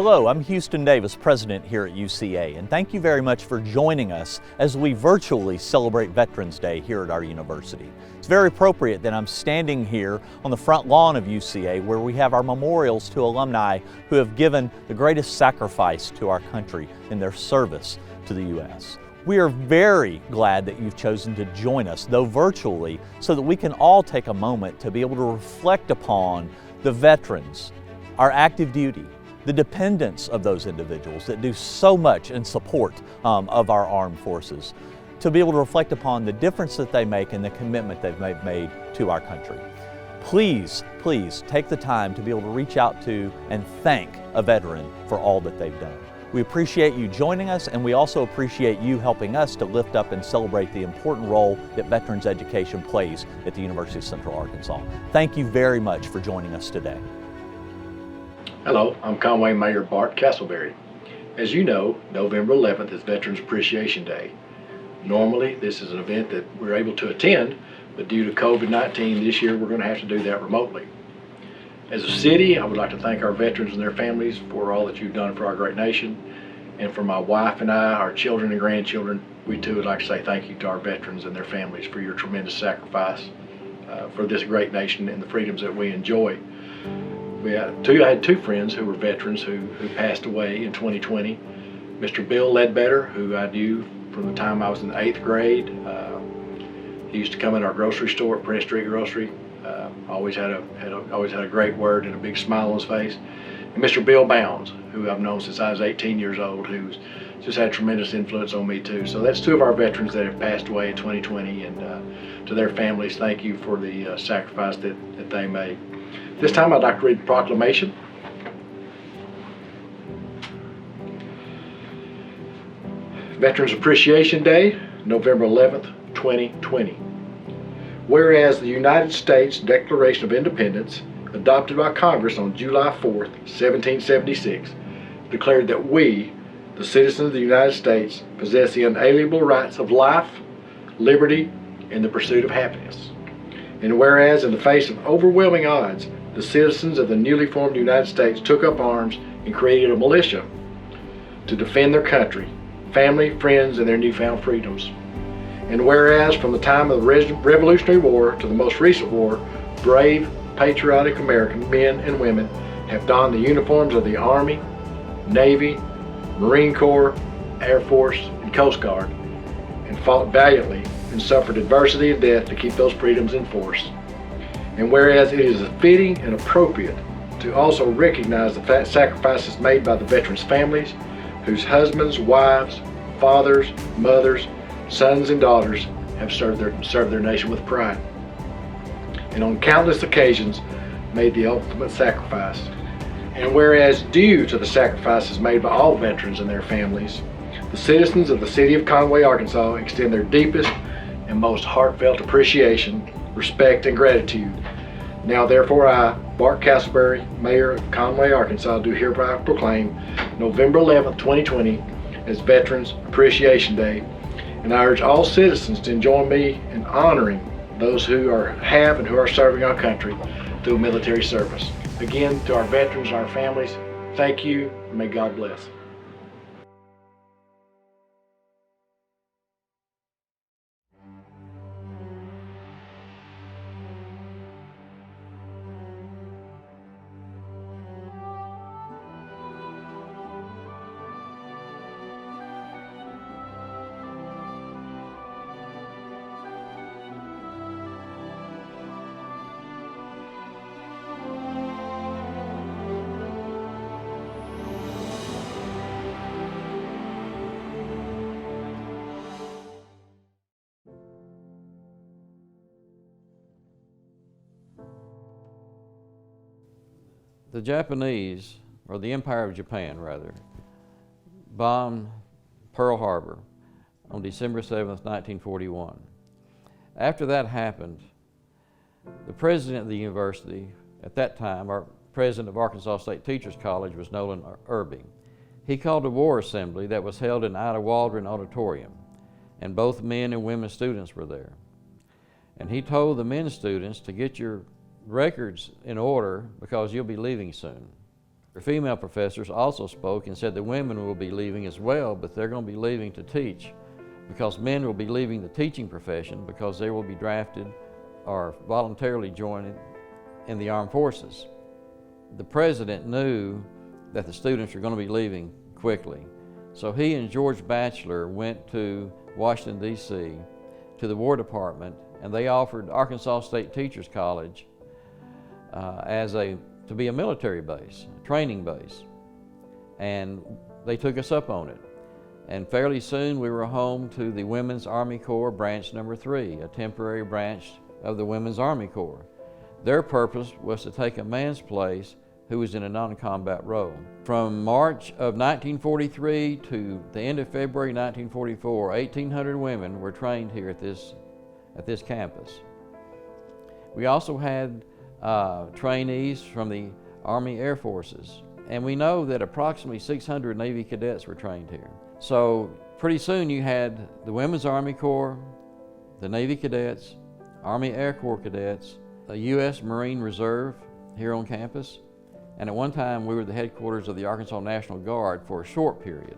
Hello, I'm Houston Davis, President here at UCA, and thank you very much for joining us as we virtually celebrate Veterans Day here at our university. It's very appropriate that I'm standing here on the front lawn of UCA where we have our memorials to alumni who have given the greatest sacrifice to our country in their service to the U.S. We are very glad that you've chosen to join us, though virtually, so that we can all take a moment to be able to reflect upon the veterans, our active duty, the dependents of those individuals that do so much in support of our armed forces, to be able to reflect upon the difference that they make and the commitment they've made to our country. Please, please take the time to be able to reach out to and thank a veteran for all that they've done. We appreciate you joining us, and we also appreciate you helping us to lift up and celebrate the important role that veterans education plays at the University of Central Arkansas. Thank you very much for joining us today. Hello, I'm Conway Mayor Bart Castleberry. As you know, November 11th is Veterans Appreciation Day. Normally, this is an event that we're able to attend, but due to COVID-19 this year, we're going to have to do that remotely. As a city, I would like to thank our veterans and their families for all that you've done for our great nation. And for my wife and I, our children and grandchildren, we too would like to say thank you to our veterans and their families for your tremendous sacrifice for this great nation and the freedoms that we enjoy. I had two friends who were veterans who passed away in 2020. Mr. Bill Ledbetter, who I knew from the time I was in the 8th grade. He used to come in our grocery store at Prince Street Grocery. Always had a great word and a big smile on his face. And Mr. Bill Bounds, who I've known since I was 18 years old, who's just had tremendous influence on me too. So that's two of our veterans that have passed away in 2020, and to their families, thank you for the sacrifice that they made. This time I'd like to read the proclamation. Veterans Appreciation Day, November 11th, 2020. Whereas the United States Declaration of Independence, adopted by Congress on July 4th, 1776, declared that we, the citizens of the United States, possess the unalienable rights of life, liberty, and the pursuit of happiness. And whereas in the face of overwhelming odds, the citizens of the newly formed United States took up arms and created a militia to defend their country, family, friends, and their newfound freedoms. And whereas from the time of the Revolutionary War to the most recent war, brave, patriotic American men and women have donned the uniforms of the Army, Navy, Marine Corps, Air Force, and Coast Guard, and fought valiantly and suffered adversity and death to keep those freedoms in force. And whereas it is fitting and appropriate to also recognize the sacrifices made by the veterans' families, whose husbands, wives, fathers, mothers, sons, and daughters have served their nation with pride, and on countless occasions made the ultimate sacrifice. And whereas due to the sacrifices made by all veterans and their families, the citizens of the city of Conway, Arkansas extend their deepest and most heartfelt appreciation, respect, and gratitude. Now therefore I, Bart Castleberry, Mayor of Conway, Arkansas, do hereby proclaim November 11th, 2020 as Veterans Appreciation Day, and I urge all citizens to join me in honoring those who have and who are serving our country through military service. Again, to our veterans and our families, thank you, and may God bless. The Japanese, or the Empire of Japan rather, bombed Pearl Harbor on December 7th, 1941. After that happened, the president of the university, at that time, our president of Arkansas State Teachers College was Nolan Irby. He called a war assembly that was held in Ida Waldron Auditorium, and both men and women students were there. And he told the men students to get your records in order because you'll be leaving soon. female professors also spoke and said the women will be leaving as well, but they're going to be leaving to teach, because men will be leaving the teaching profession because they will be drafted or voluntarily joining in the armed forces. The president knew that the students were going to be leaving quickly. So he and George Batchelor went to Washington, D.C., to the War Department, and they offered Arkansas State Teachers College to be a military base, a training base. And they took us up on it. And fairly soon we were home to the Women's Army Corps Branch Number 3, a temporary branch of the Women's Army Corps. Their purpose was to take a man's place who was in a non-combat role. From March of 1943 to the end of February 1944, 1,800 women were trained here at this campus. We also had trainees from the Army Air Forces, and we know that approximately 600 Navy cadets were trained here. So pretty soon you had the Women's Army Corps, the Navy cadets, Army Air Corps cadets, the U.S. Marine Reserve here on campus, and at one time we were the headquarters of the Arkansas National Guard for a short period.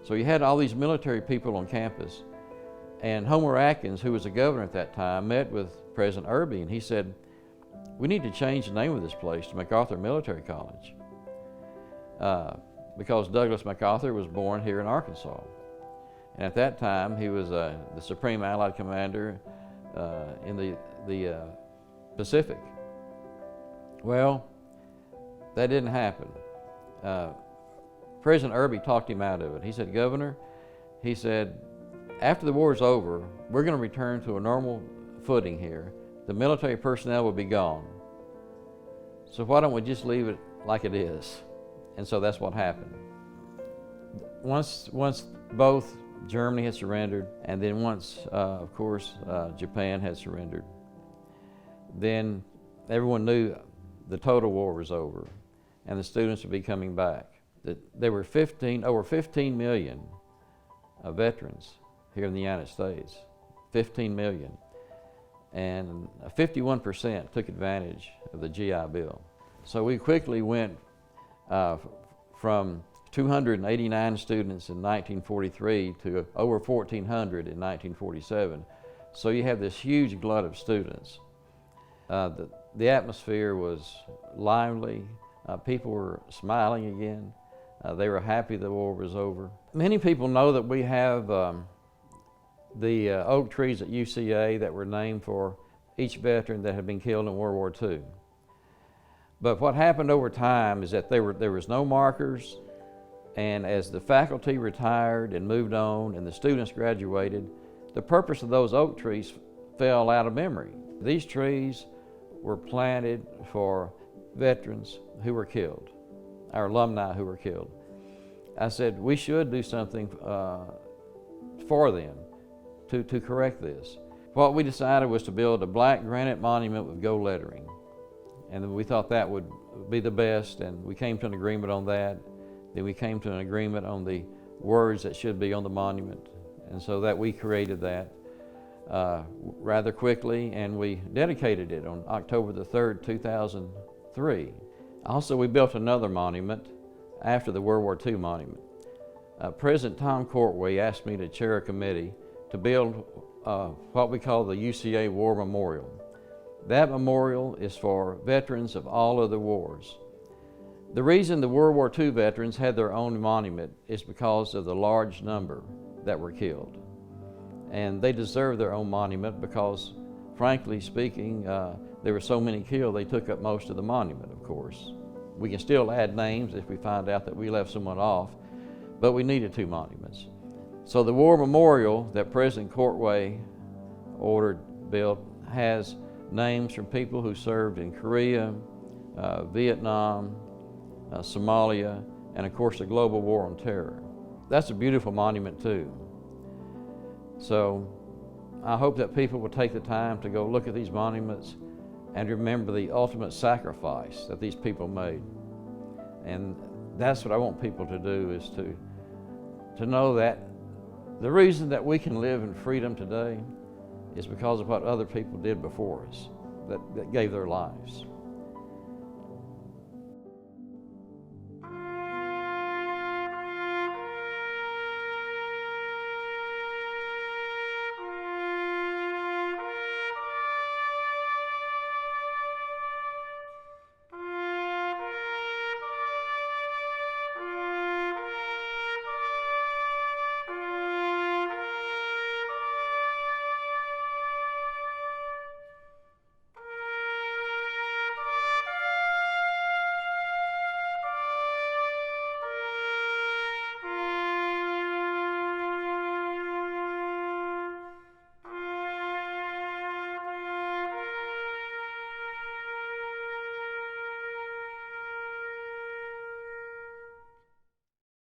So you had all these military people on campus, and Homer Atkins, who was the governor at that time, met with President Irby, and he said, we need to change the name of this place to MacArthur Military College, because Douglas MacArthur was born here in Arkansas. And at that time, he was the Supreme Allied Commander in the Pacific. Well, that didn't happen. President Irby talked him out of it. He said, Governor, he said, after the war's over, we're going to return to a normal footing here. The military personnel will be gone. So why don't we just leave it like it is? And so that's what happened. Once both Germany had surrendered, and then once, of course, Japan had surrendered, then everyone knew the total war was over, and the students would be coming back. There were over 15 million veterans here in the United States, 15 million. And 51% took advantage of the GI Bill. So we quickly went from 289 students in 1943 to over 1,400 in 1947. So you have this huge glut of students. The atmosphere was lively. People were smiling again. They were happy the war was over. Many people know that we have the oak trees at UCA that were named for each veteran that had been killed in World War II. But what happened over time is that there was no markers, and as the faculty retired and moved on and the students graduated, the purpose of those oak trees fell out of memory. These trees were planted for veterans who were killed, our alumni who were killed. I said, we should do something for them to correct this. What we decided was to build a black granite monument with gold lettering. And we thought that would be the best, and we came to an agreement on that. Then we came to an agreement on the words that should be on the monument. And so that we created that rather quickly, and we dedicated it on October the 3rd, 2003. Also, we built another monument after the World War II monument. President Tom Courtway asked me to chair a committee to build what we call the UCA War Memorial. That memorial is for veterans of all of the wars. The reason the World War II veterans had their own monument is because of the large number that were killed. And they deserve their own monument because, frankly speaking, there were so many killed, they took up most of the monument, of course. We can still add names if we find out that we left someone off, but we needed two monuments. So the War Memorial that President Courtway ordered built has names from people who served in Korea, Vietnam, Somalia, and of course the global war on terror. That's a beautiful monument too. So I hope that people will take the time to go look at these monuments and remember the ultimate sacrifice that these people made. And that's what I want people to do, is to know that the reason that we can live in freedom today is because of what other people did before us that gave their lives.